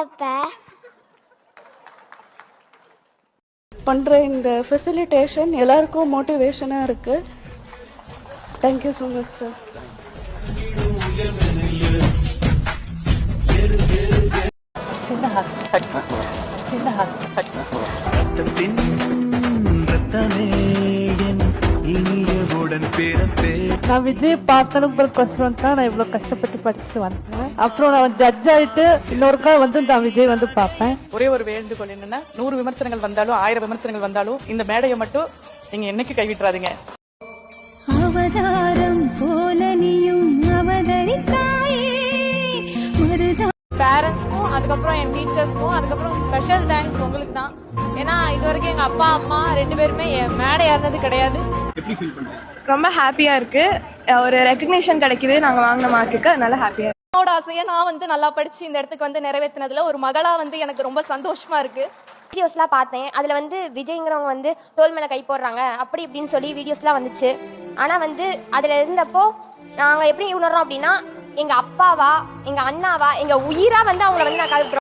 கேட்பேன். பண்ணுற இந்த ஃபெசிலிட்டேஷன் எல்லாருக்கும் மோட்டிவேஷனாக இருக்குது. Thank you so much sir. நான் விஜய் பார்க்கணுங்கிறதுக்கோசரம் தான் நான் இவ்வளவு கஷ்டப்பட்டு படிச்சு வந்தேன். அப்புறம் நான் ஜட்ஜ் ஆயிட்டு இன்னொருக்கா நான் விஜய் பார்ப்பேன். ஒரே ஒரு வேண்டுகோள் என்னன்னா, 100 விமர்சனங்கள் வந்தாலும் 1000 விமர்சனங்கள் வந்தாலும் இந்த மேடையை மட்டும் நீங்க என்னைக்கு கைவிட்டுறாதீங்க. அவதாரம் போல நீயும் அவதரித்தாயே. பேரண்ட்ஸ்க்கும் அதுக்கப்புறம் என் டீச்சர்ஸ்க்கும் அதுக்கப்புறம் ஸ்பெஷல் தேங்க்ஸ் உங்களுக்கு தான். ஏன்னா இது வரைக்கும் எங்க அப்பா அம்மா 2 பேருமே மேடை ஏறினது கிடையாது. ரொம்ப ஹாப்பியா இருக்கு. ஒரு ரெகக்னிஷன் கிடைக்குது நாங்க வாங்கின மார்க்குக்கு, அதனால ஹாப்பியா இருக்கு. என்னோட ஆசையை நான் நல்லா படிச்சு இந்த இடத்துக்கு நிறைவேற்றினதுல ஒரு மகளா எனக்கு ரொம்ப சந்தோஷமா இருக்கு. வீடியோஸ்லாம் பார்த்தேன். அதில் விஜய்ங்கிறவங்க தோல் மேலே கை போடுறாங்க அப்படி இப்படின்னு சொல்லி வீடியோஸ்லாம் வந்துச்சு. ஆனால் அதில் இருந்தப்போ நாங்கள் எப்படி உணர்றோம் அப்படின்னா, எங்கள் அப்பாவா எங்கள் அண்ணாவா எங்கள் உயிராக அவங்கள நான் கருதுறோம்.